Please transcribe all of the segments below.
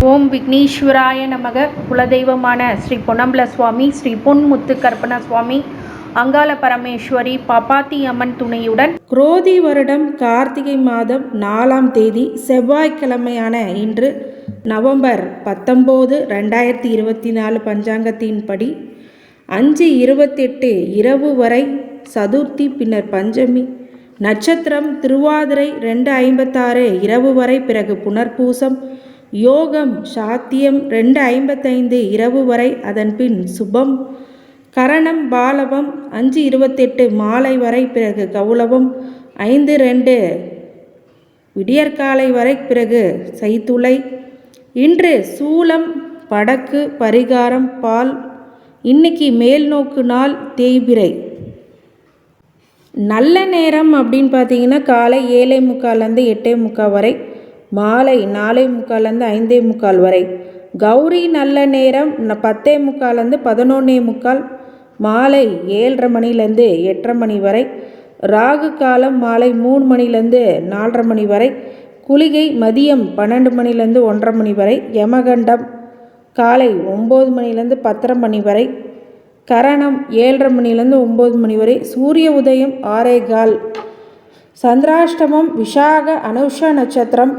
ஓம் விக்னேஸ்வராய நமக. குலதெய்வமான ஸ்ரீ பொன்னம்பல சுவாமி, ஸ்ரீ பொன்முத்து கற்பன சுவாமி, அங்காள பரமேஸ்வரி, பாப்பாத்தி அம்மன் துணையுடன் குரோதி வருடம் கார்த்திகை மாதம் 4ஆம் தேதி செவ்வாய்க்கிழமையான இன்று நவம்பர் 19, 2024 பஞ்சாங்கத்தின்படி 5:28 இரவு வரை சதுர்த்தி, பின்னர் பஞ்சமி, நட்சத்திரம் திருவாதிரை 2:56 இரவு வரை, பிறகு புனர்பூசம், யோகம் சாத்தியம் 2:55 இரவு வரை, அதன்பின் சுபம், கரணம் பாலவம் 5:28 மாலை வரை, பிறகு கௌளவம் 5:02 விடியற்காலை வரை, பிறகு சைத்துளை. இன்று சூலம், படக்கு, பரிகாரம், பால். இன்னைக்கு மேல்நோக்கு நாள், தேய்பிறை. நல்ல நேரம் அப்படின்னு பார்த்தீங்கன்னா காலை 7:45 8:45 வரை, மாலை 4:45 5:45 வரை. கௌரி நல்ல நேரம் 10:45 11:45, மாலை 7:30 மணிலேருந்து 8:30 மணி வரை. ராகு காலம் மாலை 3 மணிலேருந்து 4:30 மணி வரை. குளிகை மதியம் 12 மணிலேருந்து 1:30 மணி வரை. யமகண்டம் காலை 9 மணிலேருந்து 10:30 மணி வரை. கரணம் 7:30 மணிலேருந்து 9 மணி வரை. சூரிய உதயம் 6:15. சந்திராஷ்டமம் விஷாக அனுஷா நட்சத்திரம்.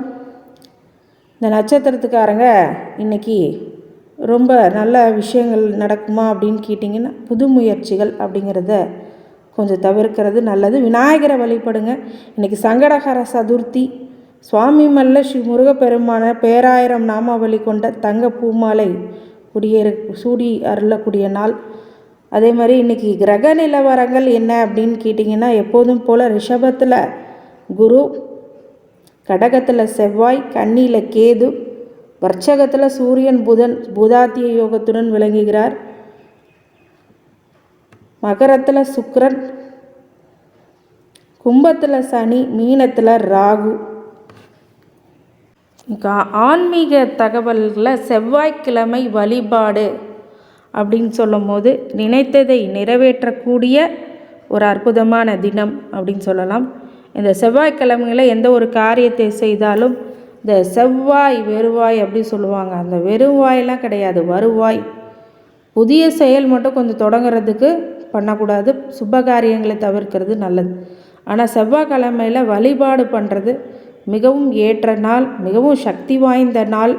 இந்த நட்சத்திரத்துக்காரங்க இன்றைக்கி ரொம்ப நல்ல விஷயங்கள் நடக்குமா அப்படின்னு கேட்டிங்கன்னா, புது முயற்சிகள் அப்படிங்கிறத கொஞ்சம் தவிர்க்கிறது நல்லது. விநாயகரை வழிபடுங்க. இன்றைக்கி சங்கடஹர சதுர்த்தி. சுவாமி மல்ல ஸ்ரீ முருகப்பெருமான பேராயிரம் நாமாவளி கொண்ட தங்க பூமாலை சூடி அருளக்கூடிய நாள். அதே மாதிரி இன்றைக்கி கிரக நிலவரங்கள் என்ன அப்படின்னு கேட்டிங்கன்னா, எப்போதும் போல் ரிஷபத்தில் குரு, கடகத்தில் செவ்வாய், கன்னியில் கேது, வர்ச்சகத்தில் சூரியன் புதன் புதாத்திய யோகத்துடன் விளங்குகிறார். மகரத்தில் சுக்கிரன், கும்பத்தில் சனி, மீனத்தில் ராகு. ஆன்மீக தகவல்களில் செவ்வாய்க்கிழமை வழிபாடு அப்படின்னு சொல்லும் போது நினைத்ததை நிறைவேற்றக்கூடிய ஒரு அற்புதமான தினம் அப்படின்னு சொல்லலாம். இந்த செவ்வாய்க்கிழமையில் எந்த ஒரு காரியத்தை செய்தாலும் இந்த செவ்வாய் வெறுவாய் அப்படி சொல்லுவாங்க. அந்த வெறுவாயெல்லாம் கிடையாது, வருவாய். புதிய செயல் மட்டும் கொஞ்சம் தொடங்குறதுக்கு பண்ணக்கூடாது, சுப காரியங்களை தவிர்க்கிறது நல்லது. ஆனால் செவ்வாய்க்கிழமையில் வழிபாடு பண்ணுறது மிகவும் ஏற்ற நாள், மிகவும் சக்தி வாய்ந்த நாள்,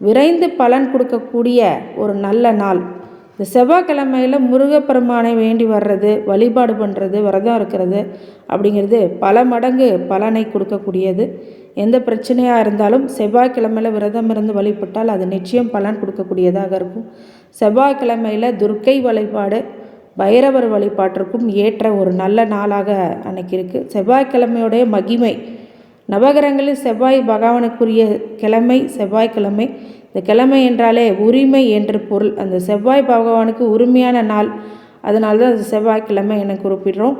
விரைந்து பலன் கொடுக்கக்கூடிய ஒரு நல்ல நாள். இந்த செவ்வாய்க்கிழமையில் முருகப்பெருமானை வேண்டி வர்றது, வழிபாடு பண்ணுறது, விரதம் இருக்கிறது அப்படிங்கிறது பல மடங்கு பலனை கொடுக்கக்கூடியது. எந்த பிரச்சனையாக இருந்தாலும் செவ்வாய்க்கிழமையில் விரதம் இருந்து வழிபட்டால் அது நிச்சயம் பலன் கொடுக்கக்கூடியதாக இருக்கும். செவ்வாய்க்கிழமையில் துர்க்கை வழிபாடு, பைரவர் வழிபாட்டிற்கும் ஏற்ற ஒரு நல்ல நாளாக அன்னைக்கு இருக்குது. செவ்வாய்க்கிழமையுடைய மகிமை, நவகிரகங்களில் செவ்வாய் பகவானுக்குரிய கிழமை செவ்வாய்க்கிழமை. இந்த கிழமை என்றாலே உரிமை என்று பொருள். அந்த செவ்வாய் பகவானுக்கு உரிமையான நாள், அதனால தான் அது செவ்வாய்க்கிழமை என குறிப்பிடுறோம்.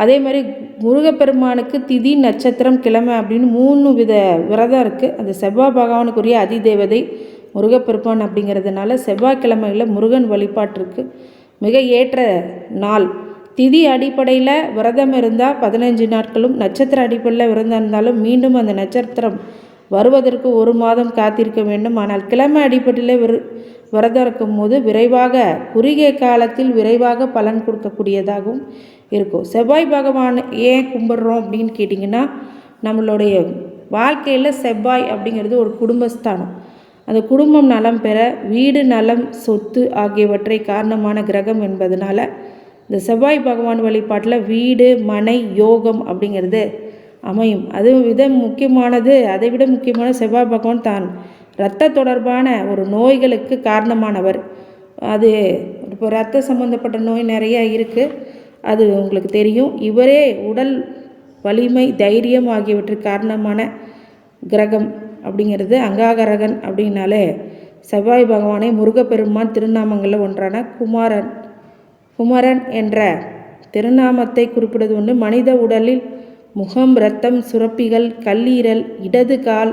அதே மாதிரி முருகப்பெருமானுக்கு திதி, நட்சத்திரம், கிழமை அப்படின்னு 3 வித விரதம் இருக்குது. அந்த செவ்வாய் பகவானுக்குரிய அதிதேவதை முருகப்பெருமான் அப்படிங்கிறதுனால செவ்வாய்க்கிழமையில் முருகன் வழிபாட்டிற்கு மிக ஏற்ற நாள். திதி அடிப்படையில் விரதம் இருந்தால் 15 நாட்களும், நட்சத்திர அடிப்படையில் விரதம் இருந்தாலும் மீண்டும் அந்த நட்சத்திரம் வருவதற்கு 1 மாதம் காத்திருக்க வேண்டும். ஆனால் கிழமை அடிப்படையில் விரதம் இருக்கும் போது விரைவாக, குறுகிய காலத்தில் விரைவாக பலன் கொடுக்கக்கூடியதாகவும் இருக்கும். செவ்வாய் பகவான் ஏன் கும்பிட்றோம் அப்படின்னு கேட்டிங்கன்னா, நம்மளுடைய வாழ்க்கையில் செவ்வாய் அப்படிங்கிறது ஒரு குடும்பஸ்தானம். அந்த குடும்பம் நலம் பெற, வீடு நலம், சொத்து ஆகியவற்றை காரணமான கிரகம் என்பதனால இந்த செவ்வாய் பகவான் வழிபாட்டில் வீடு மனை யோகம் அப்படிங்கிறது அமையும். அது முக்கியமானது. அதை விட முக்கியமான செவ்வாய் பகவான் தான் இரத்த தொடர்பான ஒரு நோய்களுக்கு காரணமானவர். அது இப்போ இரத்த சம்பந்தப்பட்ட நோய் நிறையா இருக்குது, அது உங்களுக்கு தெரியும். இவரே உடல் வலிமை, தைரியம் ஆகியவற்றுக்கு காரணமான கிரகம் அப்படிங்கிறது அங்காகரகன். அப்படின்னாலே செவ்வாய் பகவானை முருகப்பெருமான் திருநாமங்களில் ஒன்றான குமரன் என்ற திருநாமத்தை குறிப்பிடுவது உண்டு. மனித உடலில் முகம், இரத்தம், சுரப்பிகள், கல்லீரல், இடது கால்,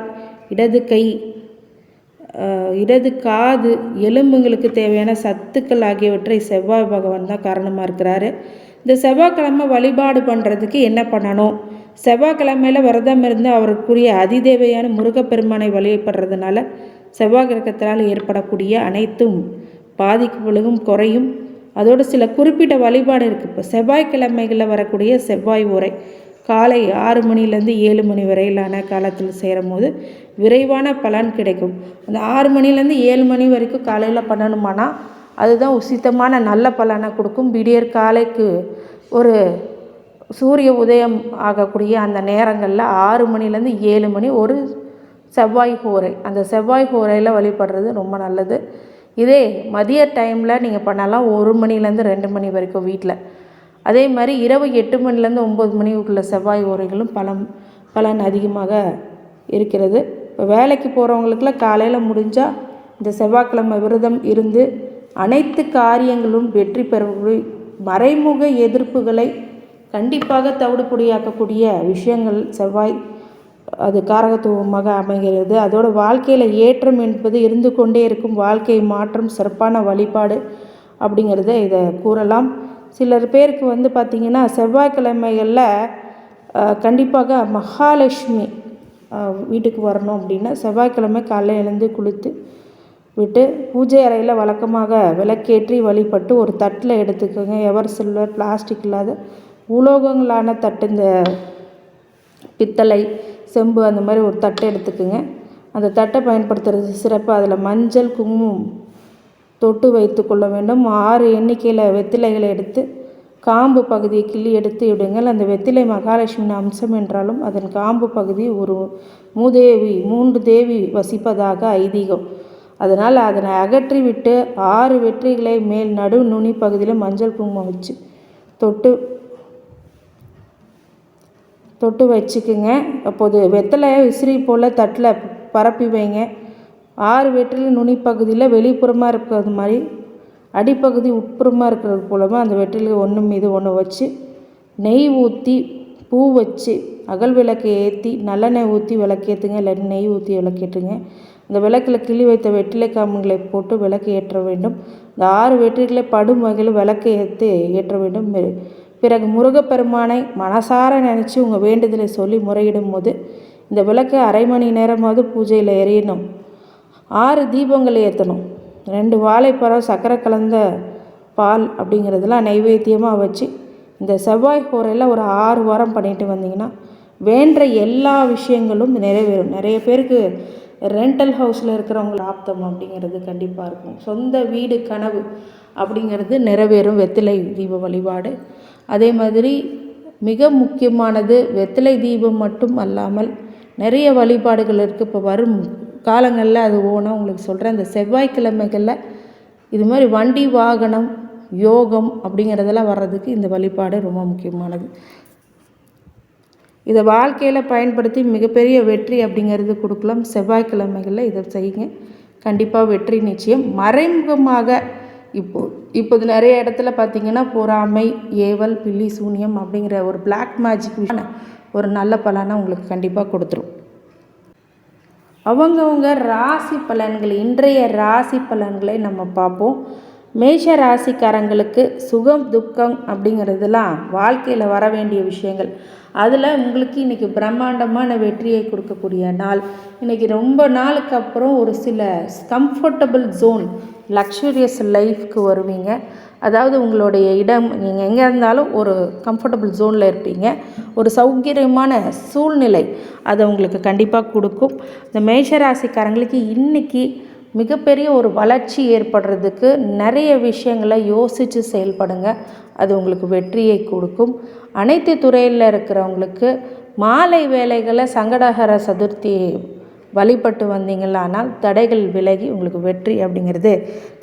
இடது கை, இடது காது, எலும்புங்களுக்கு தேவையான சத்துக்கள் ஆகியவற்றை செவ்வாய் பகவான் தான் காரணமாக இருக்கிறாரு. இந்த செவ்வாய்க்கிழமை வழிபாடு பண்ணுறதுக்கு என்ன பண்ணணும்? செவ்வாய்க்கிழமையில் விரதம் இருந்து அவருக்குரிய அதிதேவையான முருகப்பெருமானை வழிபடுறதுனால செவ்வாய் கிரகத்தினால் ஏற்படக்கூடிய அனைத்தும் பாதிப்புகளும் குறையும். அதோடு சில குறிப்பிட்ட வழிபாடு இருக்குது. இப்போ செவ்வாய்க்கிழமைகளில் வரக்கூடிய செவ்வாய் உரை காலை 6 மணிலேருந்து 7 மணி வரையிலான காலத்தில் சேரும் போது விரைவான பலன் கிடைக்கும். அந்த 6 மணிலேருந்து 7 மணி வரைக்கும் காலையில் பண்ணணுமானா அதுதான் உசித்தமான நல்ல பலனை கொடுக்கும். விடியற் காலைக்கு ஒரு சூரிய உதயம் ஆகக்கூடிய அந்த நேரங்களில் 6 மணிலேருந்து 7 மணி ஒரு செவ்வாய் ஹோரை, அந்த செவ்வாய் ஹோரையில் வழிபடுறது ரொம்ப நல்லது. இதே மதிய டைமில் நீங்கள் பண்ணலாம் 1 மணிலேருந்து 2 மணி வரைக்கும் வீட்டில். அதே மாதிரி இரவு 8 மணிலேருந்து 9 மணி உள்ள செவ்வாய் ஓரைகளும் பலன் அதிகமாக இருக்கிறது. இப்போ வேலைக்கு போகிறவங்களுக்குலாம் காலையில் முடிஞ்சால் இந்த செவ்வாய்க்கிழமை விரதம் இருந்து அனைத்து காரியங்களும் வெற்றி பெறக்கூடிய மறைமுக எதிர்ப்புகளை கண்டிப்பாக தவிடுபொடியாக்கக்கூடிய விஷயங்கள் செவ்வாய் அது காரகத்துவமாக அமைகிறது. அதோட வாழ்க்கையில் ஏற்றம் என்பது இருந்து கொண்டே இருக்கும். வாழ்க்கை மாற்றம் சிறப்பான வழிபாடு அப்படிங்கிறத இதை கூறலாம். சிலர் பேருக்கு பார்த்திங்கன்னா செவ்வாய்க்கிழமைகளில் கண்டிப்பாக மகாலட்சுமி வீட்டுக்கு வரணும் அப்படின்னா செவ்வாய்க்கிழமை காலையில் எழுந்து குளித்து விட்டு பூஜை அறையில் வழக்கமாக விளக்கேற்றி வழிபட்டு ஒரு தட்டில் எடுத்துக்கோங்க. எவர் சில்வர் பிளாஸ்டிக் இல்லாத உலோகங்களான தட்டு, இந்த பித்தளை செம்பு அந்த மாதிரி ஒரு தட்டை எடுத்துக்கோங்க. அந்த தட்டை பயன்படுத்துறது சிறப்பு. அதில் மஞ்சள் குங்குமம் தொட்டு வைத்து கொள்ள வேண்டும். 6 எண்ணிக்கையில் வெத்திலைகளை எடுத்து காம்பு பகுதியை கிள்ளி எடுத்து விடுங்கள். அந்த வெத்திலை மகாலட்சுமியின் அம்சம் என்றாலும் அதன் காம்பு பகுதி ஒரு 3 தேவி வசிப்பதாக ஐதீகம். அதனால் அதனை அகற்றிவிட்டு 6 வெற்றிகளை மேல் நடு நுனி பகுதியில் மஞ்சள் குங்குமம் வச்சு தொட்டு வச்சுக்குங்க. அப்போது வெத்தலையை விசிறி போல் தட்டில் பரப்பி வைங்க. 6 வெற்றிலை நுனி பகுதியில் வெளிப்புறமாக இருக்கிறது மாதிரி அடிப்பகுதி உட்புறமாக இருக்கிறது போலவே அந்த வெற்றிலை ஒன்று மீது ஒன்று வச்சு நெய் ஊற்றி பூ வச்சு அகல் விளக்கை ஏற்றி நல்லெண்ணெய் ஊற்றி விளக்கேற்றுங்க. இல்லாட்டி நெய் ஊற்றி விளக்கேற்றுங்க. இந்த விளக்கில் கிள்ளி வைத்த வெற்றிலை காம்புகளை போட்டு விளக்கு ஏற்ற வேண்டும். இந்த 6 வெற்றிகளை படும் வகையில் விளக்கை ஏற்ற வேண்டும். பிறகு முருகப்பெருமானை மனசார நினச்சி உங்கள் வேண்டுதலை சொல்லி முறையிடும் போது இந்த விளக்கு அரை மணி நேரமாவது பூஜையில் எரியணும். 6 தீபங்கள் ஏற்றணும். 2 வாழைப்பழம் சர்க்கரை கலந்த பால் அப்படிங்கிறதெல்லாம் நைவேத்தியமாக வச்சு இந்த செவ்வாய் ஹோரையில் ஒரு 6 வாரம் பண்ணிட்டு வந்தீங்கன்னா வேண்ட எல்லா விஷயங்களும் நிறைவேறும். நிறைய பேருக்கு ரெண்டல் ஹவுஸில் இருக்கிறவங்க ஆப்தம் அப்படிங்கிறது கண்டிப்பாக இருக்கும். சொந்த வீடு கனவு அப்படிங்கிறது நிறைவேறும் வெத்திலை தீப வழிபாடு. அதே மாதிரி மிக முக்கியமானது வெத்திலை தீபம் மட்டும் அல்லாமல் நிறைய வழிபாடுகள் இருக்குது. இப்போ வரும் காலங்களில் அது ஓனா உங்களுக்கு சொல்கிறேன். இந்த செவ்வாய்க்கிழமைகளில் இது மாதிரி வண்டி வாகனம் யோகம் அப்படிங்கிறதெல்லாம் வர்றதுக்கு இந்த வழிபாடு ரொம்ப முக்கியமானது. இதை வாழ்க்கையில் பயன்படுத்தி மிகப்பெரிய வெற்றி அப்படிங்கிறது கொடுக்கலாம். செவ்வாய்க்கிழமைகளில் இதை செய்யுங்க, கண்டிப்பாக வெற்றி நிச்சயம். மறைமுகமாக இப்போது நிறைய இடத்துல பார்த்திங்கன்னா பொறாமை, ஏவல், பில்லி, சூனியம் அப்படிங்கிற ஒரு பிளாக் மேஜிக் ஒரு நல்ல பலனை உங்களுக்கு கண்டிப்பாக கொடுத்துரும். அவங்கவுங்க ராசி பலன்கள், இன்றைய ராசி பலன்களை நம்ம பார்ப்போம். மேஷ ராசிக்காரங்களுக்கு சுகம் துக்கம் அப்படிங்கிறதுலாம் வாழ்க்கையில் வர வேண்டிய விஷயங்கள். அதில் உங்களுக்கு இன்றைக்கி பிரம்மாண்டமான வெற்றியை கொடுக்கக்கூடிய நாள். இன்றைக்கி ரொம்ப நாளுக்கு அப்புறம் ஒரு சில கம்ஃபர்டபுள் ஜோன், லக்ஸூரியஸ் லைஃப்க்கு வருவீங்க. அதாவது உங்களுடைய இடம், நீங்கள் எங்கே இருந்தாலும் ஒரு கம்ஃபர்டபுள் ஜோனில் இருப்பீங்க. ஒரு சௌகரியமான சூழ்நிலை அதை உங்களுக்கு கண்டிப்பாக கொடுக்கும். இந்த மேஷராசிக்காரங்களுக்கு இன்றைக்கி மிகப்பெரிய ஒரு வளர்ச்சி ஏற்படுறதுக்கு நிறைய விஷயங்களை யோசித்து செயல்படுங்க. அது உங்களுக்கு வெற்றியை கொடுக்கும். அனைத்து துறையில் இருக்கிறவங்களுக்கு மாலை வேலைகளை சங்கடஹர சதுர்த்தி வழிபட்டு வந்தீங்களானால் தடைகள் விலகி உங்களுக்கு வெற்றி அப்படிங்கிறது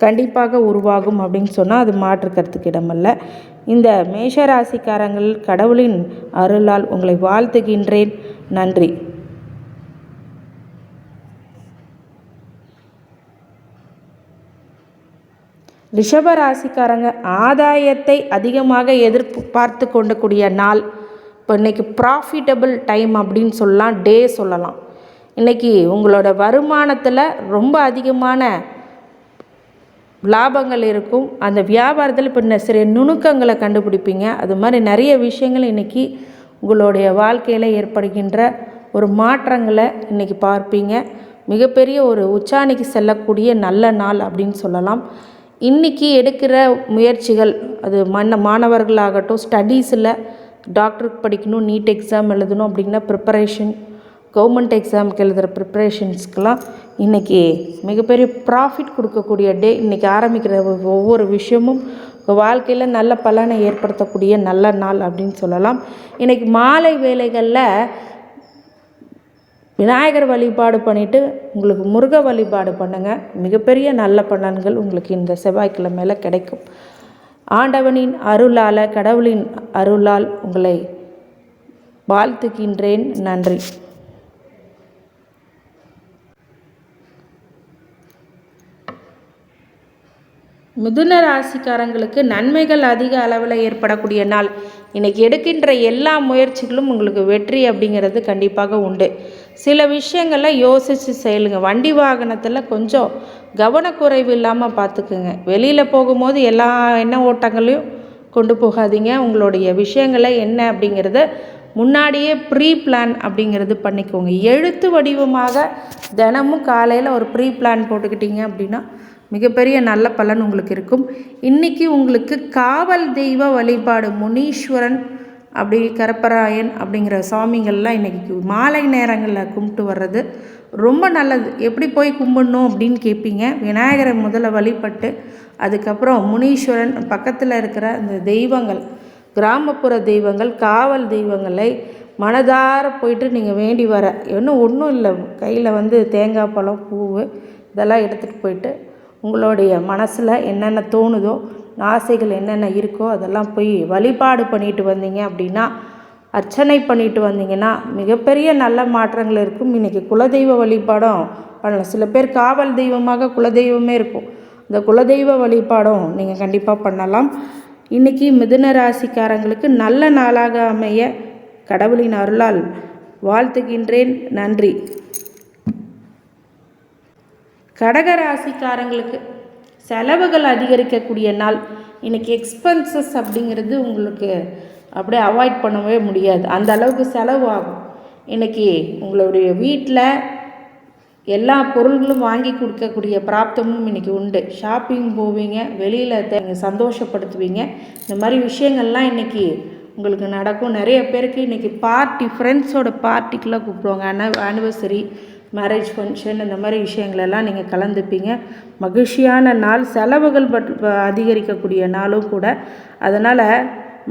கண்டிப்பாக உருவாகும் அப்படின்னு சொன்னால் அது மாற்று கருத்துக்கு இடமல்ல. இந்த மேஷராசிக்காரங்கள் கடவுளின் அருளால் உங்களை வாழ்த்துகின்றேன். நன்றி. ரிஷபராசிக்காரங்க ஆதாயத்தை அதிகமாக எதிர்பார்த்து கொண்டக்கூடிய நாள். இப்போ இன்றைக்கி ப்ராஃபிட்டபிள் டைம் அப்படின்னு சொல்லலாம், டே சொல்லலாம். இன்றைக்கி உங்களோட வருமானத்தில் ரொம்ப அதிகமான லாபங்கள் இருக்கும். அந்த வியாபாரத்தில் இப்போ சில நுணுக்கங்களை கண்டுபிடிப்பீங்க. அது மாதிரி நிறைய விஷயங்கள் இன்றைக்கி உங்களுடைய வாழ்க்கையில் ஏற்படுகின்ற ஒரு மாற்றங்களை இன்றைக்கி பார்ப்பீங்க. மிகப்பெரிய ஒரு உச்சாணிக்கு செல்லக்கூடிய நல்ல நாள் அப்படின்னு சொல்லலாம். இன்றைக்கி எடுக்கிற முயற்சிகள், அது மாணவர்களாகட்டும், ஸ்டடீஸில் டாக்டருக்கு படிக்கணும், நீட் எக்ஸாம் எழுதணும் அப்படின்னா ப்ரிப்பரேஷன், கவர்மெண்ட் எக்ஸாமுக்கு எழுதுகிற ப்ரிப்பரேஷன்ஸ்க்கெலாம் இன்றைக்கி மிகப்பெரிய ப்ராஃபிட் கொடுக்கக்கூடிய டே. இன்றைக்கி ஆரம்பிக்கிற ஒவ்வொரு விஷயமும் வாழ்க்கையில் நல்ல பலனை ஏற்படுத்தக்கூடிய நல்ல நாள் அப்படின்னு சொல்லலாம். இன்றைக்கி மாலை வேளைகளில் விநாயகர் வழிபாடு பண்ணிவிட்டு உங்களுக்கு முருக வழிபாடு பண்ணுங்கள். மிகப்பெரிய நல்ல பலன்கள் உங்களுக்கு இந்த செவ்வாய்க்கிழமையில் கிடைக்கும். ஆண்டவனின் அருளால், கடவுளின் அருளால் உங்களை வாழ்த்துகின்றேன். நன்றி. மிதுன ராசிக்காரங்களுக்கு நன்மைகள் அதிக அளவில் ஏற்படக்கூடிய நாள். இன்றைக்கி எடுக்கின்ற எல்லா முயற்சிகளும் உங்களுக்கு வெற்றி அப்படிங்கிறது கண்டிப்பாக உண்டு. சில விஷயங்களில் யோசித்து செயலுங்க. வண்டி வாகனத்தில் கொஞ்சம் கவனக்குறைவு இல்லாமல் பார்த்துக்குங்க. வெளியில் போகும்போது எல்லா எண்ண ஓட்டங்களையும் கொண்டு போகாதீங்க. உங்களுடைய விஷயங்களை என்ன அப்படிங்கிறத முன்னாடியே ப்ரீ பிளான் அப்படிங்கிறது பண்ணிக்கோங்க. எழுத்து வடிவமாக தினமும் காலையில் ஒரு ப்ரீ பிளான் போட்டுக்கிட்டீங்க அப்படின்னா மிகப்பெரிய நல்ல பலன் உங்களுக்கு இருக்கும். இன்றைக்கி உங்களுக்கு காவல் தெய்வ வழிபாடு, முனீஸ்வரன் அப்படி கருப்பராயன் அப்படிங்கிற சுவாமிகள்லாம் இன்றைக்கி மாலை நேரங்களில் கும்பிட்டு வர்றது ரொம்ப நல்லது. எப்படி போய் கும்பிடணும் அப்படின்னு கேட்பீங்க. விநாயகரை முதல்ல வழிபட்டு அதுக்கப்புறம் முனீஸ்வரன் பக்கத்தில் இருக்கிற இந்த தெய்வங்கள், கிராமப்புற தெய்வங்கள், காவல் தெய்வங்களை மனதார போயிட்டு நீங்கள் வேண்டி வர ஒன்றும் இல்லை, கையில் தேங்காய் பழம், பூவு இதெல்லாம் எடுத்துகிட்டு போயிட்டு உங்களுடைய மனசில் என்னென்ன தோணுதோ, ஆசைகள் என்னென்ன இருக்கோ அதெல்லாம் போய் வழிபாடு பண்ணிட்டு வந்தீங்க அப்படின்னா, அர்ச்சனை பண்ணிட்டு வந்தீங்கன்னா மிகப்பெரிய நல்ல மாற்றங்கள் இருக்கும். இன்றைக்கி குலதெய்வ வழிபாடும் பண்ணலாம். சில பேர் காவல் தெய்வமாக குலதெய்வமே இருக்கும். இந்த குலதெய்வ வழிபாடும் நீங்கள் கண்டிப்பாக பண்ணலாம். இன்றைக்கி மிதுன ராசிக்காரங்களுக்கு நல்ல நாளாக அமைய கடவுளின் அருளால் வாழ்த்துகின்றேன். நன்றி. கடக ராசிக்காரங்களுக்கு செலவுகள் அதிகரிக்கக்கூடிய நாள். இன்றைக்கி எக்ஸ்பென்சஸ் அப்படிங்கிறது உங்களுக்கு அப்படியே அவாய்ட் பண்ணவே முடியாது, அந்த அளவுக்கு செலவு ஆகும். இன்றைக்கி உங்களுடைய வீட்டில் எல்லா பொருள்களும் வாங்கி கொடுக்கக்கூடிய பிராப்தமும் இன்றைக்கி உண்டு. ஷாப்பிங் போவீங்க, வெளியில் சந்தோஷப்படுத்துவீங்க. இந்த மாதிரி விஷயங்கள்லாம் இன்றைக்கி உங்களுக்கு நடக்கும். நிறைய பேருக்கு இன்றைக்கி பார்ட்டி, ஃப்ரெண்ட்ஸோட பார்ட்டிக்கெலாம் கூப்பிடுவாங்க. ஆனிவர்சரி, மேரேஜ் ஃபங்க்ஷன், இந்த மாதிரி விஷயங்களெல்லாம் நீங்கள் கலந்துப்பீங்க. மகிழ்ச்சியான நாள். செலவுகள் அதிகரிக்கக்கூடிய நாளும் கூட. அதனால்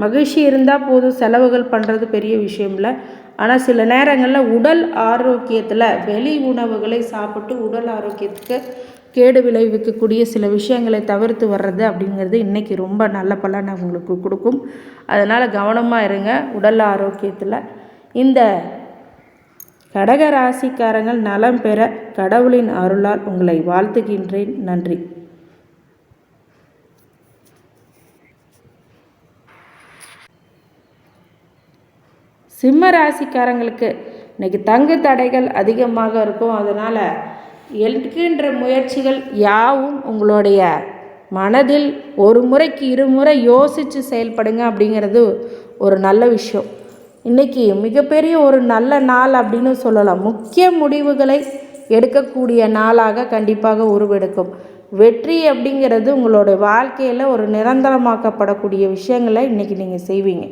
மகிழ்ச்சி இருந்தால் போதும், செலவுகள் பண்ணுறது பெரிய விஷயம் இல்லை. ஆனால் சில நேரங்களில் உடல் ஆரோக்கியத்தில் வெளி உணவுகளை சாப்பிட்டு உடல் ஆரோக்கியத்துக்கு கேடு விளைவிக்கக்கூடிய சில விஷயங்களை தவிர்த்து வர்றது அப்படிங்கிறது இன்றைக்கி ரொம்ப நல்ல பலனை உங்களுக்கு கொடுக்கும். அதனால் கவனமாக இருங்க உடல் ஆரோக்கியத்தில். இந்த கடக ராசிக்காரங்கள் நலம் பெற கடவுளின் அருளால் உங்களை வாழ்த்துகின்றேன். நன்றி. சிம்ம ராசிக்காரங்களுக்கு இன்றைக்கி தங்கு தடைகள் அதிகமாக இருக்கும். அதனால் எடுக்கின்ற முயற்சிகள் யாவும் உங்களுடைய மனதில் ஒரு முறைக்கு இருமுறை யோசித்து செயல்படுங்க அப்படிங்கிறது ஒரு நல்ல விஷயம். இன்றைக்கி மிகப்பெரிய ஒரு நல்ல நாள் அப்படின்னு சொல்லலாம். முக்கிய முடிவுகளை எடுக்கக்கூடிய நாளாக கண்டிப்பாக உருவெடுக்கும். வெற்றி அப்படிங்கிறது உங்களுடைய வாழ்க்கையில் ஒரு நிரந்தரமாக்கப்படக்கூடிய விஷயங்களை இன்றைக்கி நீங்கள் செய்வீங்க.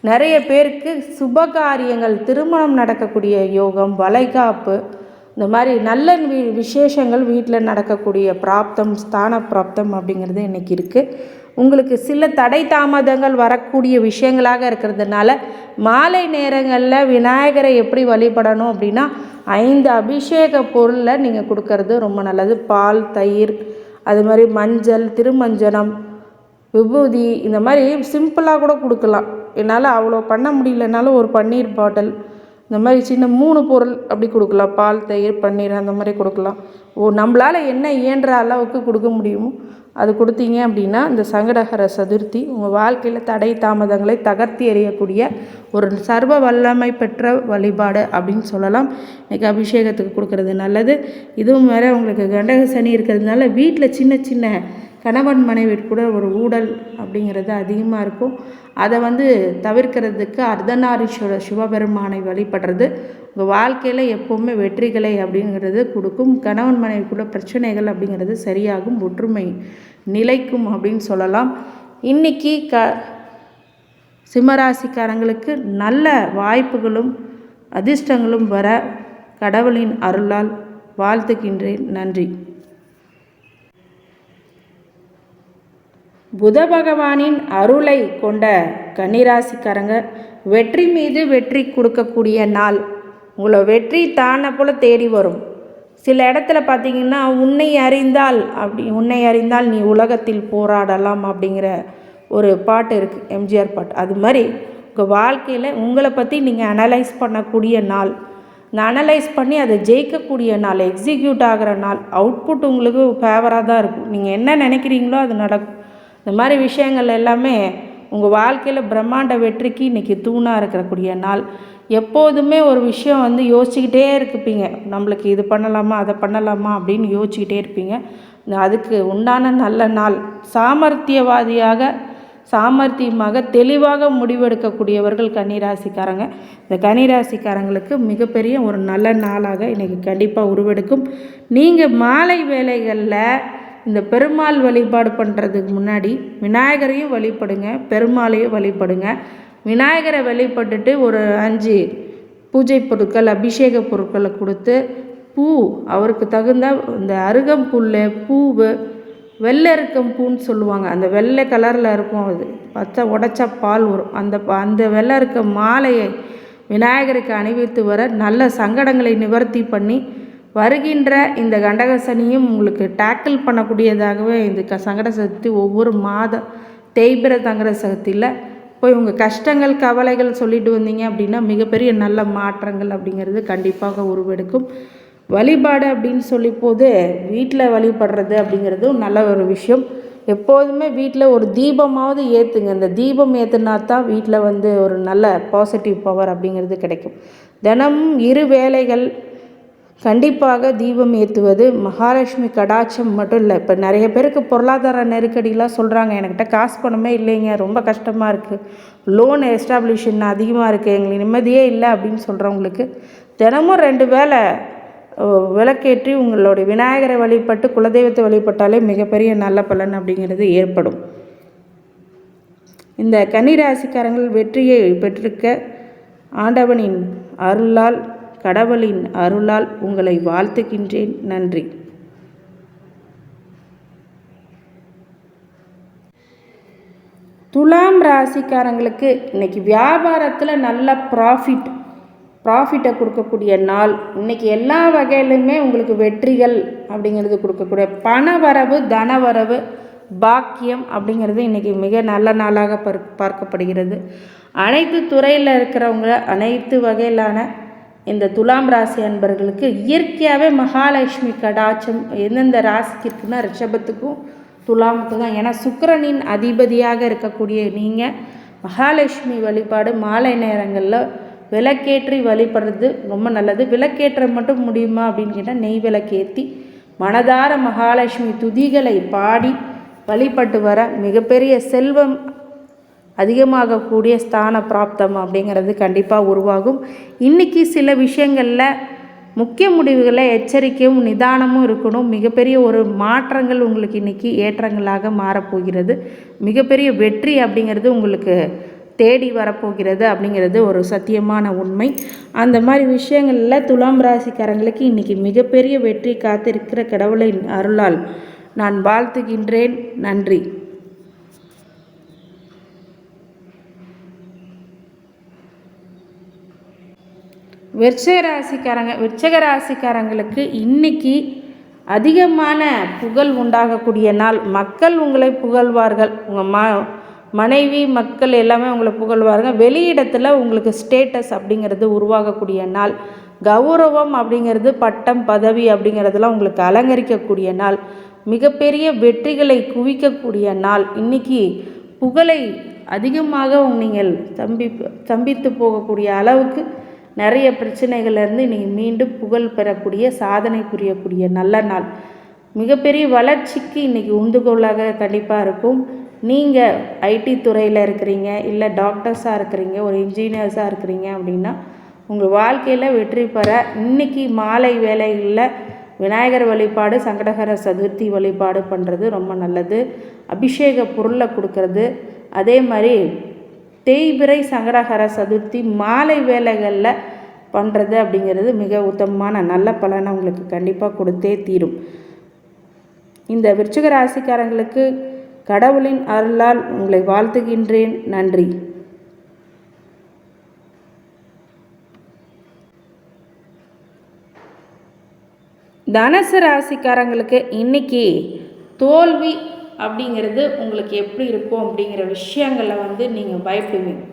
நிறைய பேருக்கு சுபகாரியங்கள், திருமணம் நடக்கக்கூடிய யோகம், வளைகாப்பு, இந்த மாதிரி நல்ல விசேஷங்கள் வீட்டில் நடக்கக்கூடிய பிராப்தம், ஸ்தான பிராப்தம் அப்படிங்கிறது இன்றைக்கி இருக்குது. உங்களுக்கு சில தடை தாமதங்கள் வரக்கூடிய விஷயங்களாக இருக்கிறதுனால மாலை நேரங்களில் விநாயகரை எப்படி வழிபடணும் அப்படின்னா 5 அபிஷேக பொருளில் நீங்கள் கொடுக்கறது ரொம்ப நல்லது. பால், தயிர், அது மாதிரி மஞ்சள், திருமஞ்சனம், விபூதி, இந்த மாதிரி சிம்பிளாக கூட கொடுக்கலாம். என்னால் அவ்வளோ பண்ண முடியலனாலும் ஒரு பன்னீர் பாட்டில், இந்த மாதிரி சின்ன 3 பொருள் அப்படி கொடுக்கலாம். பால், தயிர், பன்னீர், அந்த மாதிரி கொடுக்கலாம். நம்மளால் என்ன இயன்ற அளவுக்கு கொடுக்க முடியுமோ அது கொடுத்தீங்க அப்படின்னா இந்த சங்கடஹர சதுர்த்தி உங்கள் வாழ்க்கையில் தடை தாமதங்களை தகர்த்தி எறியக்கூடிய ஒரு சர்வ வல்லமை பெற்ற வழிபாடு அப்படின்னு சொல்லலாம். இன்றைக்கி அபிஷேகத்துக்கு கொடுக்கறது நல்லது. இதுவும் வேறு உங்களுக்கு கண்டக சனி இருக்கிறதுனால வீட்டில் சின்ன சின்ன கணவன் மனைவி கூட ஒரு ஊடல் அப்படிங்கிறது அதிகமாக இருக்கும். அதை தவிர்க்கிறதுக்கு அர்த்தநாரீஸ்வர சிவபெருமானை வழிபடுறது உங்கள் வாழ்க்கையில் எப்போவுமே வெற்றிகளை அப்படிங்கிறது கொடுக்கும். கணவன் மனைவிக்குள்ள பிரச்சனைகள் அப்படிங்கிறது சரியாகும், ஒற்றுமை நிலைக்கும் அப்படின்னு சொல்லலாம். இன்றைக்கி சிம்மராசிக்காரங்களுக்கு நல்ல வாய்ப்புகளும் அதிர்ஷ்டங்களும் வர கடவுளின் அருளால் வாழ்த்துகின்றேன். நன்றி. புத பகவானின் அருளை கொண்ட கன்னிராசிக்காரங்க வெற்றி மீது வெற்றி கொடுக்கக்கூடிய நாள். உங்களை வெற்றி தானே போல் தேடி வரும். சில இடத்துல பார்த்திங்கன்னா உன்னை அறிந்தால் நீ உலகத்தில் போராடலாம் அப்படிங்கிற ஒரு பாட்டு இருக்குது, எம்ஜிஆர் பாட்டு. அது மாதிரி உங்கள் வாழ்க்கையில் உங்களை பற்றி நீங்கள் அனலைஸ் பண்ணக்கூடிய நாள். இந்த அனலைஸ் பண்ணி அதை ஜெயிக்கக்கூடிய நாள், எக்ஸிக்யூட் ஆகிற நாள். அவுட்புட் உங்களுக்கு ஃபேவராக தான் இருக்கும். நீங்கள் என்ன நினைக்கிறீங்களோ அது நடக்கும். இந்த மாதிரி விஷயங்கள் எல்லாமே உங்கள் வாழ்க்கையில் பிரம்மாண்ட வெற்றிக்கு இன்றைக்கி தூணாக இருக்கக்கூடிய நாள். எப்போதுமே ஒரு விஷயம் யோசிச்சுக்கிட்டே இருப்பீங்க. நம்மளுக்கு இது பண்ணலாமா அதை பண்ணலாமா அப்படின்னு யோசிச்சுக்கிட்டே இருப்பீங்க. அதுக்கு உண்டான நல்ல நாள். சாமர்த்தியமாக தெளிவாக முடிவெடுக்கக்கூடியவர்கள் கன்னிராசிக்காரங்க. இந்த கன்னிராசிக்காரங்களுக்கு மிகப்பெரிய ஒரு நல்ல நாளாக இன்றைக்கி கண்டிப்பாக உருவெடுக்கும். நீங்கள் மாலை வேளைகளில் இந்த பெருமாள் வழிபாடு பண்ணுறதுக்கு முன்னாடி விநாயகரையும் வழிபடுங்க, பெருமாளையும் வழிபடுங்க. விநாயகரை வழிபட்டுட்டு ஒரு 5 பூஜை பொருட்கள், அபிஷேக பொருட்களை கொடுத்து அவருக்கு தகுந்த இந்த அருகம்புல், பூவு, வெள்ளை பூன்னு சொல்லுவாங்க. அந்த வெள்ளை கலரில் இருக்கும், அது பச்சை உடைச்ச பால் வரும். அந்த வெள்ளை மாலையை விநாயகருக்கு அணிவித்து வர நல்ல சங்கடங்களை நிவர்த்தி பண்ணி வருகின்ற இந்த கண்டகசனியும் உங்களுக்கு டேக்கிள் பண்ணக்கூடியதாகவே இந்த சங்கட சதுர்த்தி ஒவ்வொரு மாதம் தேய்பிர தங்கட சதுர்த்தியில் போய் உங்கள் கஷ்டங்கள் கவலைகள் சொல்லிட்டு வந்தீங்க அப்படின்னா மிகப்பெரிய நல்ல மாற்றங்கள் அப்படிங்கிறது கண்டிப்பாக உருவெடுக்கும். வழிபாடு அப்படின்னு சொல்லி போது வீட்டில் வழிபடுறது அப்படிங்கிறதும் நல்ல ஒரு விஷயம். எப்போதுமே வீட்டில் ஒரு தீபமாவது ஏற்றுங்க. இந்த தீபம் ஏற்றுனா தான் வீட்டில் ஒரு நல்ல பாசிட்டிவ் பவர் அப்படிங்கிறது கிடைக்கும். தினமும் 2 வேளைகள் கண்டிப்பாக தீபம் ஏற்றுவது மகாலட்சுமி கடாட்சம் மட்டும் இல்லை. இப்போ நிறைய பேருக்கு பொருளாதார நெருக்கடிலாம் சொல்கிறாங்க, என்கிட்ட காசு பணமே இல்லைங்க, ரொம்ப கஷ்டமாக இருக்குது, லோன் எஸ்டாப்ளிஷன் அதிகமாக இருக்குது, எங்களுக்கு நிம்மதியே இல்லை அப்படின்னு சொல்கிறவங்களுக்கு தினமும் 2 வேளை விளக்கேற்றி உங்களுடைய விநாயகரை வழிபட்டு குலதெய்வத்தை வழிபட்டாலே மிகப்பெரிய நல்ல பலன் அப்படிங்கிறது ஏற்படும். இந்த கன்னிராசிக்காரங்கள் வெற்றியை பெற்றிருக்க ஆண்டவனின் அருளால், கடவுளின் அருளால் உங்களை வாழ்த்துகின்றேன். நன்றி. துலாம் ராசிக்காரங்களுக்கு இன்றைக்கி வியாபாரத்தில் நல்ல ப்ராஃபிட்டை கொடுக்கக்கூடிய நாள். இன்றைக்கி எல்லா வகையிலுமே உங்களுக்கு வெற்றிகள் அப்படிங்கிறது கொடுக்கக்கூடிய பணவரவு, தனவரவு, பாக்கியம் அப்படிங்கிறது இன்றைக்கி மிக நல்ல நாளாக பார்க்கப்படுகிறது. அனைத்து துறையில் இருக்கிறவங்க, அனைத்து வகையிலான இந்த துலாம் ராசி அன்பர்களுக்கு இயற்கையாகவே மகாலட்சுமி கடாட்சம் எந்தெந்த ராசிக்கு இருக்குன்னா ரிஷபத்துக்கும் துலாமுக்கு தான். ஏன்னா சுக்கிரனின் அதிபதியாக இருக்கக்கூடிய நீங்கள் மகாலட்சுமி வழிபாடு மாலை நேரங்களில் விளக்கேற்றி வழிபடுறது ரொம்ப நல்லது. விளக்கேற்ற மட்டும் முடியுமா அப்படின்னு கேட்டால் நெய் விளக்கேற்றி மனதார மகாலட்சுமி துதிகளை பாடி வழிபட்டு வர மிகப்பெரிய செல்வம் அதிகமாகக்கூடிய ஸ்தான பிராப்தம் அப்படிங்கிறது கண்டிப்பாக உருவாகும். இன்றைக்கி சில விஷயங்களில் முக்கிய முடிவுகளை எச்சரிக்கையும் நிதானமும் இருக்கணும். மிகப்பெரிய ஒரு மாற்றங்கள் உங்களுக்கு இன்றைக்கி ஏற்றங்களாக மாறப்போகிறது. மிகப்பெரிய வெற்றி அப்படிங்கிறது உங்களுக்கு தேடி வரப்போகிறது அப்படிங்கிறது ஒரு சத்தியமான உண்மை. அந்த மாதிரி விஷயங்களில் துலாம் ராசிக்காரங்களுக்கு இன்றைக்கி மிகப்பெரிய வெற்றி காத்திருக்கிற கடவுளின் அருளால் நான் வாழ்த்துகின்றேன். நன்றி. விருச்சிக ராசிக்காரங்களுக்கு இன்றைக்கி அதிகமான புகழ் உண்டாகக்கூடிய நாள். மக்கள் உங்களை புகழ்வார்கள். உங்கள் மனைவி மக்கள் எல்லாமே உங்களை புகழ்வார்கள். வெளியிடத்தில் உங்களுக்கு ஸ்டேட்டஸ் அப்படிங்கிறது உருவாகக்கூடிய நாள். கௌரவம் அப்படிங்கிறது, பட்டம் பதவி அப்படிங்கிறதுலாம் உங்களுக்கு அலங்கரிக்கக்கூடிய நாள். மிகப்பெரிய வெற்றிகளை குவிக்கக்கூடிய நாள். இன்றைக்கி புகழை அதிகமாக நீங்கள் சம்பித்து போகக்கூடிய அளவுக்கு நிறைய பிரச்சனைகள்லேருந்து நீங்கள் மீண்டும் புகழ் பெறக்கூடிய, சாதனை புரியக்கூடிய நல்ல நாள். மிகப்பெரிய வளர்ச்சிக்கு இன்றைக்கி உந்துகோலாக கண்டிப்பாக இருக்கும். நீங்கள் ஐடி துறையில் இருக்கிறீங்க, இல்லை டாக்டர்ஸாக இருக்கிறீங்க, ஒரு இன்ஜினியர்ஸாக இருக்கிறீங்க அப்படின்னா உங்கள் வாழ்க்கையில் வெற்றி பெற இன்றைக்கி மாலை வேளைகளில் விநாயகர் வழிபாடு, சங்கடகர சதுர்த்தி வழிபாடு பண்ணுறது ரொம்ப நல்லது. அபிஷேக பொருளை கொடுக்கறது, அதே மாதிரி தேய்பிறை சங்கடகர சதுர்த்தி மாலை வேளைகளில் பண்ணுறது அப்படிங்கிறது மிக உத்தமமான நல்ல பலனை உங்களுக்கு கண்டிப்பாக கொடுத்தே தீரும். இந்த விருச்சிக ராசிக்காரங்களுக்கு கடவுளின் அருளால் உங்களை வாழ்த்துகின்றேன். நன்றி. தனுசு ராசிக்காரங்களுக்கு இன்றைக்கி தோல்வி அப்படிங்கிறது உங்களுக்கு எப்படி இருக்கும் அப்படிங்கிற விஷயங்களில் நீங்கள் பயப்படுவீங்க.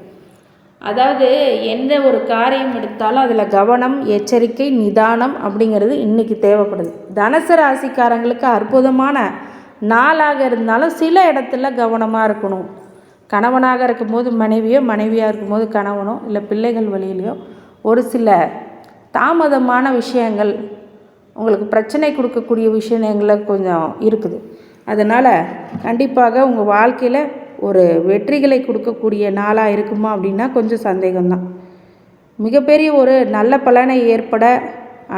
அதாவது எந்த ஒரு காரியம் எடுத்தாலும் அதில் கவனம், எச்சரிக்கை, நிதானம் அப்படிங்கிறது இன்றைக்கி தேவைப்படுது. தனுசு ராசிக்காரங்களுக்கு அற்புதமான நாளாக இருந்தாலும் சில இடத்துல கவனமாக இருக்கணும். கணவனாக இருக்கும்போது மனைவியோ, மனைவியாக இருக்கும்போது கணவனோ, இல்லை பிள்ளைகள் வழியிலையோ ஒரு சில தாமதமான விஷயங்கள் உங்களுக்கு பிரச்சனை கொடுக்கக்கூடிய விஷயங்கள் கொஞ்சம் இருக்குது. அதனால் கண்டிப்பாக உங்கள் வாழ்க்கையில் ஒரு வெற்றிகளை கொடுக்கக்கூடிய நாளாக இருக்குமா அப்படின்னா கொஞ்சம் சந்தேகம்தான். மிகப்பெரிய ஒரு நல்ல பலனை ஏற்பட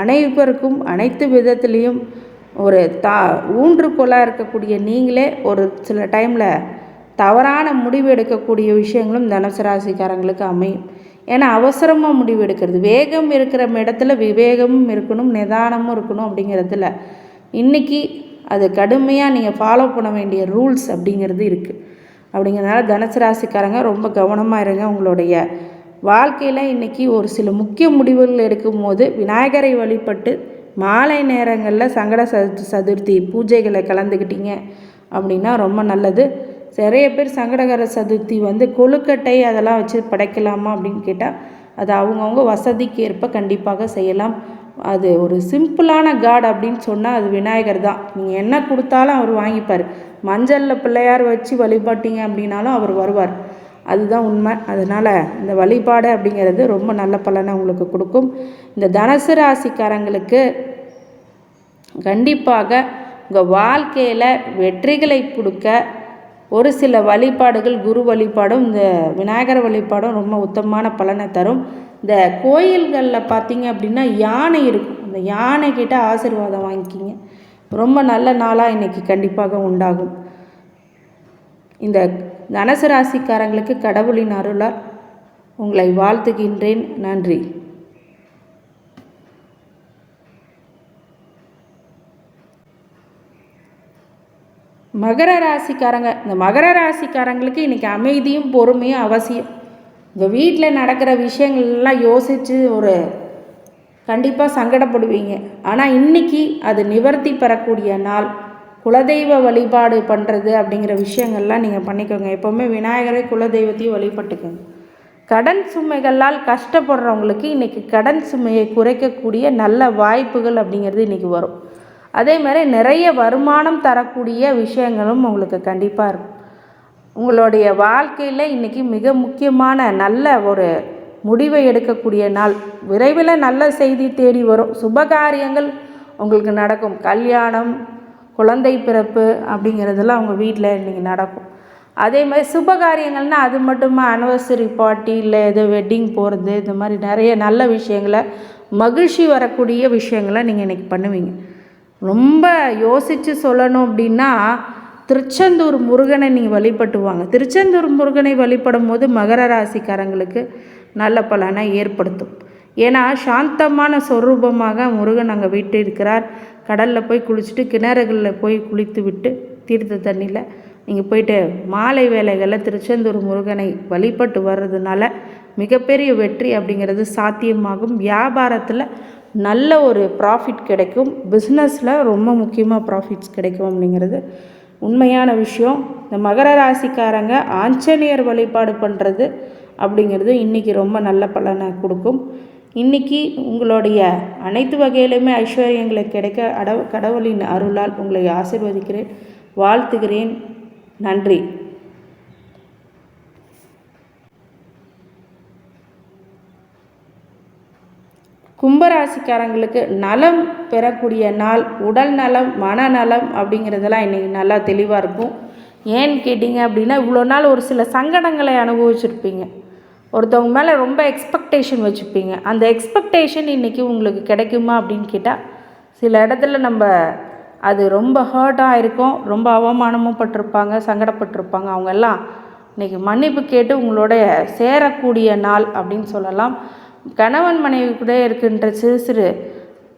அனைவருக்கும் அனைத்து விதத்துலேயும் ஒரு ஊன்றுகோலாக இருக்கக்கூடிய நீங்களே ஒரு சில டைமில் தவறான முடிவு எடுக்கக்கூடிய விஷயங்களும் தனுசு ராசிக்காரங்களுக்கு அமையும். ஏன்னா அவசரமாக முடிவு எடுக்கிறது, வேகம் இருக்கிற இடத்துல விவேகமும் இருக்கணும், நிதானமும் இருக்கணும். அப்படிங்கிறதுல இன்றைக்கி அது கடுமையாக நீங்கள் ஃபாலோ பண்ண வேண்டிய ரூல்ஸ் அப்படிங்கிறது இருக்குது. அப்படிங்கிறதுனால தனுசு ராசிக்காரங்க ரொம்ப கவனமாக இருங்க. உங்களுடைய வாழ்க்கையில் இன்றைக்கி ஒரு சில முக்கிய முடிவுகள் எடுக்கும்போது விநாயகரை வழிபட்டு மாலை நேரங்களில் சங்கட சதுர்த்தி பூஜைகளை கலந்துக்கிட்டீங்க அப்படின்னா ரொம்ப நல்லது. நிறைய பேர் சங்கடகர சதுர்த்தி கொழுக்கட்டை அதெல்லாம் வச்சு படைக்கலாமா அப்படின்னு கேட்டால் அது அவங்கவுங்க வசதிக்கு ஏற்ப கண்டிப்பாக செய்யலாம். அது ஒரு சிம்பிளான காட் அப்படின்னு சொன்னால் அது விநாயகர் தான். நீங்கள் என்ன கொடுத்தாலும் அவர் வாங்கிப்பார். மஞ்சளில் பிள்ளையார் வச்சு வழிபாட்டிங்க அப்படின்னாலும் அவர் வருவார். அதுதான் உண்மை. அதனால் இந்த வழிபாடு அப்படிங்கிறது ரொம்ப நல்ல பலனை உங்களுக்கு கொடுக்கும். இந்த தனுசு ராசிக்காரங்களுக்கு கண்டிப்பாக உங்கள் வாழ்க்கையில் வெற்றிகளை கொடுக்க ஒரு சில வழிபாடுகள், குரு வழிபாடும் இந்த விநாயகர் வழிபாடும் ரொம்ப உத்தமமான பலனை தரும். இந்த கோயில்களில் பார்த்தீங்க அப்படின்னா யானை இருக்கும். அந்த யானை கிட்ட ஆசீர்வாதம் வாங்கிக்கிங்க. ரொம்ப நல்ல நாளாக இன்றைக்கி கண்டிப்பாக உண்டாகும். இந்த தனுசு ராசிக்காரங்களுக்கு கடவுளின் அருளால் உங்களை வாழ்த்துகின்றேன். நன்றி. மகர ராசிக்காரங்க, இந்த மகர ராசிக்காரங்களுக்கு இன்றைக்கி அமைதியும் பொறுமையும் அவசியம். இந்த வீட்டில் நடக்கிற விஷயங்கள்லாம் யோசித்து ஒரு கண்டிப்பாக சங்கடப்படுவீங்க. ஆனால் இன்றைக்கி அது நிவர்த்தி பெறக்கூடிய நாள். குலதெய்வ வழிபாடு பண்ணுறது அப்படிங்கிற விஷயங்கள்லாம் நீங்கள் பண்ணிக்கோங்க. எப்போவுமே விநாயகரை குலதெய்வத்தையும் வழிபட்டுக்கோங்க. கடன் சுமைகளால் கஷ்டப்படுறவங்களுக்கு இன்றைக்கி கடன் சுமையை குறைக்கக்கூடிய நல்ல வாய்ப்புகள் அப்படிங்கிறது இன்றைக்கி வரும். அதே மாதிரி நிறைய வருமானம் தரக்கூடிய விஷயங்களும் உங்களுக்கு கண்டிப்பாக இருக்கும். உங்களுடைய வாழ்க்கையில் இன்றைக்கி மிக முக்கியமான நல்ல ஒரு முடிவை எடுக்கக்கூடிய நாள். விரைவில் நல்ல செய்தி தேடி வரும். சுபகாரியங்கள் உங்களுக்கு நடக்கும். கல்யாணம், குழந்தை பிறப்பு அப்படிங்கிறதெல்லாம் உங்கள் வீட்டில் இன்றைக்கி நடக்கும். அதே மாதிரி சுபகாரியங்கள்னால் அது மட்டுமா, ஆனிவர்சரி பார்ட்டி இல்லை ஏதோ வெட்டிங் போகிறது, இந்த மாதிரி நிறைய நல்ல விஷயங்களை, மகிழ்ச்சி வரக்கூடிய விஷயங்களை நீங்கள் இன்றைக்கி பண்ணுவீங்க. ரொம்ப யோசித்து சொல்லணும் அப்படின்னா திருச்செந்தூர் முருகனை நீங்கள் வழிபட்டுவாங்க. திருச்செந்தூர் முருகனை வழிபடும் போது மகர ராசிக்காரங்களுக்கு நல்ல பலனை ஏற்படுத்தும். ஏன்னா சாந்தமான சொரூபமாக முருகன் அங்கே வீட்டு இருக்கிறார். கடலில் போய் குளிச்சுட்டு கிணறுகளில் போய் குளித்து விட்டு தீர்த்த தண்ணியில் நீங்கள் போயிட்டு மாலை வேளைகளில் திருச்செந்தூர் முருகனை வழிபட்டு வர்றதுனால மிகப்பெரிய வெற்றி அப்படிங்கிறது சாத்தியமாகும். வியாபாரத்தில் நல்ல ஒரு ப்ராஃபிட் கிடைக்கும். பிஸ்னஸில் ரொம்ப முக்கியமாக ப்ராஃபிட்ஸ் கிடைக்கும் அப்படிங்கிறது உண்மையான விஷயம். இந்த மகர ராசிக்காரங்க ஆஞ்சநேயர் வழிபாடு பண்ணுறது அப்படிங்கிறது இன்றைக்கி ரொம்ப நல்ல பலனை கொடுக்கும். இன்றைக்கி உங்களுடைய அனைத்து வகையிலுமே ஐஸ்வர்யங்களை கிடைக்க கடவுளின் அருளால் உங்களை ஆசீர்வதிக்கிறேன், வாழ்த்துகிறேன். நன்றி. கும்பராசிக்காரங்களுக்கு நலம் பெறக்கூடிய நாள், உடல் நலம், மனநலம் அப்படிங்கிறதெல்லாம் இன்றைக்கி நல்லா தெளிவாக இருக்கும். ஏன்னு கேட்டிங்க அப்படின்னா, இவ்வளோ நாள் ஒரு சில சங்கடங்களை அனுபவிச்சுருப்பீங்க. ஒருத்தவங்க மேலே ரொம்ப எக்ஸ்பெக்டேஷன் வச்சுருப்பீங்க. அந்த எக்ஸ்பெக்டேஷன் இன்றைக்கி உங்களுக்கு கிடைக்குமா அப்படின்னு கேட்டால், சில இடத்துல நம்ம அது ரொம்ப ஹர்ட்டாக இருக்கும், ரொம்ப அவமானமும் பட்டிருப்பாங்க, சங்கடப்பட்டிருப்பாங்க. அவங்கெல்லாம் இன்றைக்கி மன்னிப்பு கேட்டு உங்களோட சேரக்கூடிய நாள் அப்படின்னு சொல்லலாம். கணவன் மனைவி கூட இருக்கின்ற சிறு சிறு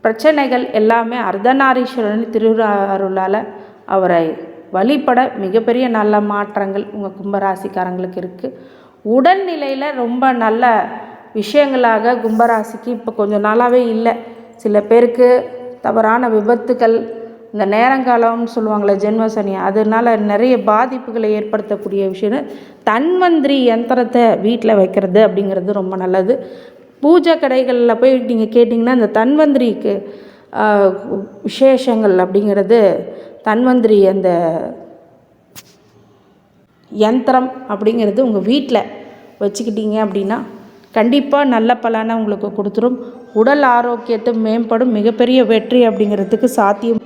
பிரச்சனைகள் எல்லாமே அர்த்தநாரீஸ்வரன் திருஅருளால் அவரை வழிபட மிகப்பெரிய நல்ல மாற்றங்கள் உங்கள் கும்பராசிக்காரங்களுக்கு இருக்குது. உடல்நிலையில் ரொம்ப நல்ல விஷயங்களாக கும்பராசிக்கு இப்போ கொஞ்சம் நாளாகவே இல்லை. சில பேருக்கு தவறான விபத்துக்கள், இந்த நேரங்காலம்னு சொல்லுவாங்களே ஜென்மசனி, அதனால் நிறைய பாதிப்புகளை ஏற்படுத்தக்கூடிய விஷயம். தன்வந்திரி யந்திரத்தை வீட்டில் வைக்கிறது அப்படிங்கிறது ரொம்ப நல்லது. பூஜை கடைகளில் போய் நீங்கள் கேட்டிங்கன்னா இந்த தன்வந்திரிக்கு விசேஷங்கள் அப்படிங்கிறது, தன்வந்திரி அந்த யந்திரம் அப்படிங்கிறது உங்கள் வீட்டில் வச்சுக்கிட்டீங்க அப்படின்னா கண்டிப்பாக நல்ல பலனை உங்களுக்கு கொடுத்துரும். உடல் ஆரோக்கியத்தை மேம்படும், மிகப்பெரிய வெற்றி அப்படிங்கிறதுக்கு சாத்தியம்.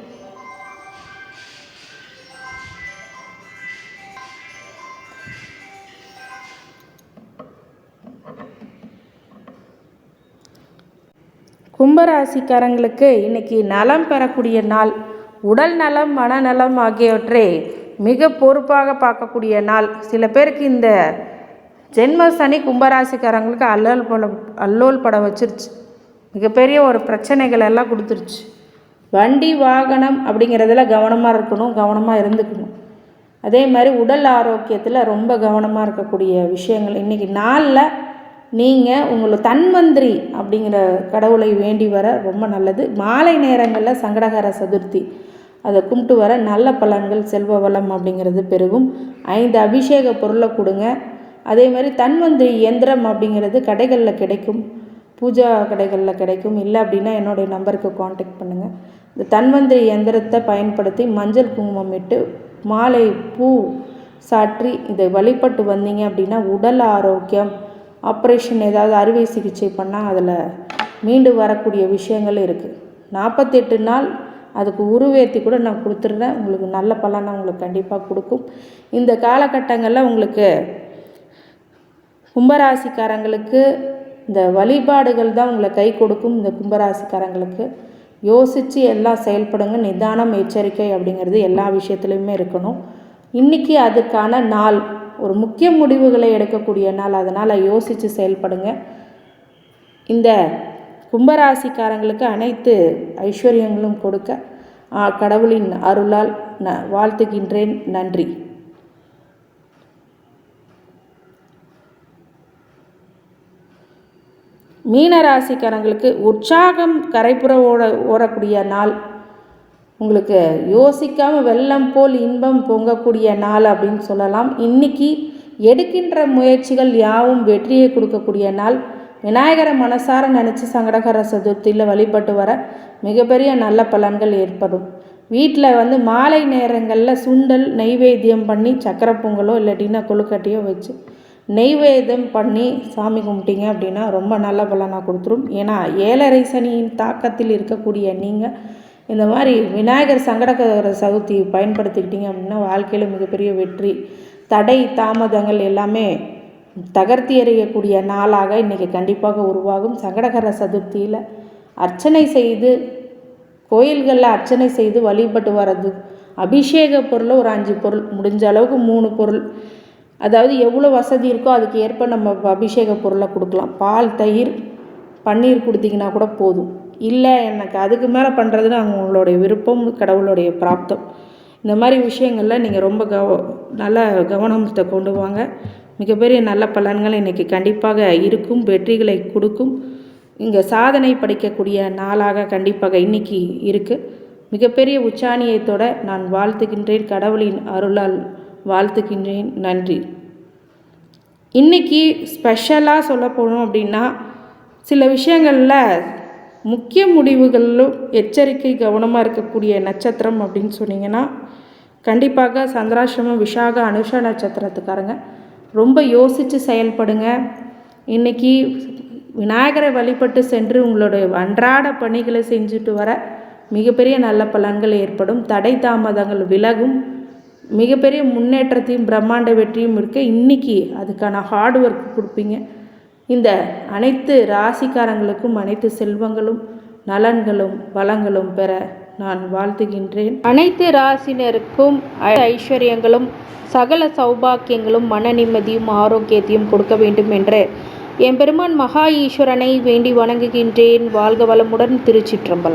கும்பராசிக்காரங்களுக்கு இன்றைக்கி நலம் பெறக்கூடிய நாள். உடல் நலம், மனநலம் ஆகியவற்றை மிக பொறுப்பாக பார்க்கக்கூடிய நாள். சில பேருக்கு இந்த ஜென்ம சனி கும்பராசிக்காரங்களுக்கு அல்லோல் பட வச்சிருச்சு. மிகப்பெரிய ஒரு பிரச்சனைகள் எல்லாம் கொடுத்துருச்சு. வண்டி வாகனம் அப்படிங்கிறதுல கவனமாக இருக்கணும், கவனமாக இருந்துக்கணும். அதே மாதிரி உடல் ஆரோக்கியத்தில் ரொம்ப கவனமாக இருக்கக்கூடிய விஷயங்கள். இன்றைக்கி நாளில் நீங்கள் உங்களை தன்வந்திரி அப்படிங்கிற கடவுளை வேண்டி வர ரொம்ப நல்லது. மாலை நேரங்களில் சங்கடகர சதுர்த்தி அதை கும்பிட்டு வர நல்ல பலன்கள், செல்வ வளம் அப்படிங்கிறது பெருகும். 5 அபிஷேக பொருளை கொடுங்க. அதே மாதிரி தன்வந்திரி இயந்திரம் அப்படிங்கிறது கடைகளில் கிடைக்கும், பூஜா கடைகளில் கிடைக்கும். இல்லை அப்படின்னா என்னுடைய நம்பருக்கு காண்டாக்ட் பண்ணுங்கள். இந்த தன்வந்திரி இயந்திரத்தை பயன்படுத்தி மஞ்சள் குங்குமம் இட்டு மாலை பூ சாற்றி இதை வழிபட்டு வந்தீங்க அப்படின்னா உடல் ஆரோக்கியம், ஆப்ரேஷன் ஏதாவது அறுவை சிகிச்சை பண்ணால் அதில் மீண்டு வரக்கூடிய விஷயங்கள் இருக்குது. 48 நாள் அதுக்கு உருவேற்றி கூட நான் கொடுத்துட்றேன். உங்களுக்கு நல்ல பலனை உங்களுக்கு கண்டிப்பாக கொடுக்கும். இந்த காலகட்டங்களில் உங்களுக்கு கும்பராசிக்காரங்களுக்கு இந்த வழிபாடுகள் தான் உங்களை கை கொடுக்கும். இந்த கும்பராசிக்காரங்களுக்கு யோசித்து எல்லாம் செயல்படுங்க. நிதானம், எச்சரிக்கை அப்படிங்கிறது எல்லா விஷயத்துலையுமே இருக்கணும். இன்றைக்கி அதுக்கான நாள், ஒரு முக்கிய முடிவுகளை எடுக்கக்கூடிய நாள். அதனால் யோசித்து செயல்படுங்க. இந்த கும்பராசிக்காரங்களுக்கு அனைத்து ஐஸ்வர்யங்களும் கொடுக்க கடவுளின் அருளால் வாழ்த்துகின்றேன். நன்றி. மீனராசிக்காரங்களுக்கு உற்சாகம் கரைபுற ஓடக்கூடிய நாள். உங்களுக்கு யோசிக்காமல் வெள்ளம் போல் இன்பம் பொங்கக்கூடிய நாள் அப்படின்னு சொல்லலாம். இன்றைக்கி எடுக்கின்ற முயற்சிகள் யாவும் வெற்றியை கொடுக்கக்கூடிய நாள். விநாயகரை மனசார நினச்சி சங்கடகர சதுர்த்தியில் வழிபட்டு வர மிகப்பெரிய நல்ல பலன்கள் ஏற்படும். வீட்டில் மாலை நேரங்களில் சுண்டல் நெய்வேத்தியம் பண்ணி சக்கரை பொங்கலோ இல்லாட்டின்னா கொழுக்கட்டையோ வச்சு நெய்வேத்தியம் பண்ணி சாமி கும்பிட்டீங்க அப்படின்னா ரொம்ப நல்ல பலனாக கொடுத்துரும். ஏன்னா 7.5 சனியின் தாக்கத்தில் இருக்கக்கூடிய நீங்கள் இந்த மாதிரி விநாயகர் சங்கடகர சதுர்த்தி பயன்படுத்திக்கிட்டீங்க அப்படின்னா வாழ்க்கையில் மிகப்பெரிய வெற்றி, தடை தாமதங்கள் எல்லாமே தகர்த்தி எறியக்கூடிய நாளாக இன்றைக்கி கண்டிப்பாக உருவாகும். சங்கடகர சதுர்த்தியில் அர்ச்சனை செய்து, கோயில்களில் அர்ச்சனை செய்து வழிபட்டு வர்றது, அபிஷேக பொருள் ஒரு 5 பொருள், முடிஞ்ச அளவுக்கு 3 பொருள், அதாவது எவ்வளோ வசதி இருக்கோ அதுக்கு ஏற்ப நம்ம அபிஷேக பொருளை கொடுக்கலாம். பால், தயிர், பன்னீர் கொடுத்தீங்கன்னா கூட போதும். இல்லை எனக்கு அதுக்கு மேலே பண்ணுறதுன்னு அவங்களுடைய விருப்பம், கடவுளுடைய பிராப்தம். இந்த மாதிரி விஷயங்களில் நீங்கள் ரொம்ப நல்ல கவனத்தை கொண்டு வாங்க. மிகப்பெரிய நல்ல பலன்கள் இன்றைக்கி கண்டிப்பாக இருக்கும், வெற்றிகளை கொடுக்கும். இங்கே சாதனை படைக்கக்கூடிய நாளாக கண்டிப்பாக இன்றைக்கி இருக்குது. மிகப்பெரிய உச்சாணியத்தோட நான் வாழ்த்துகின்றேன், கடவுளின் அருளால் வாழ்த்துகின்றேன். நன்றி. இன்றைக்கி ஸ்பெஷலாக சொல்ல போனோம் அப்படின்னா சில விஷயங்களில் முக்கிய முடிவுகளிலும் எச்சரிக்கை கவனமாக இருக்கக்கூடிய நட்சத்திரம் அப்படின்னு சொன்னீங்கன்னா கண்டிப்பாக சந்திராஷ்டமம், விஷாக, அனுஷ நட்சத்திரத்துக்காரங்க ரொம்ப யோசித்து செயல்படுங்க. இன்றைக்கி விநாயகரை வழிபட்டு சென்று உங்களுடைய அன்றாட பணிகளை செஞ்சுட்டு வர மிகப்பெரிய நல்ல பலன்கள் ஏற்படும். தடை தாமதங்கள் விலகும். மிகப்பெரிய முன்னேற்றத்தையும் பிரம்மாண்ட வெற்றியும் இருக்க இன்றைக்கி அதுக்கான ஹார்ட் ஒர்க் கொடுப்பீங்க. இந்த அனைத்து ராசிக்காரங்களுக்கும் அனைத்து செல்வங்களும் நலன்களும் வளங்களும் பெற நான் வாழ்த்துகின்றேன். அனைத்து ராசினருக்கும் ஐஸ்வர்யங்களும் சகல சௌபாக்கியங்களும் மன நிம்மதியும் ஆரோக்கியத்தையும் கொடுக்க வேண்டும் என்று எம்பெருமான் மகா ஈஸ்வரனை வேண்டி வணங்குகின்றேன். வாழ்க வளமுடன். திருச்சிற்றம்பலம்.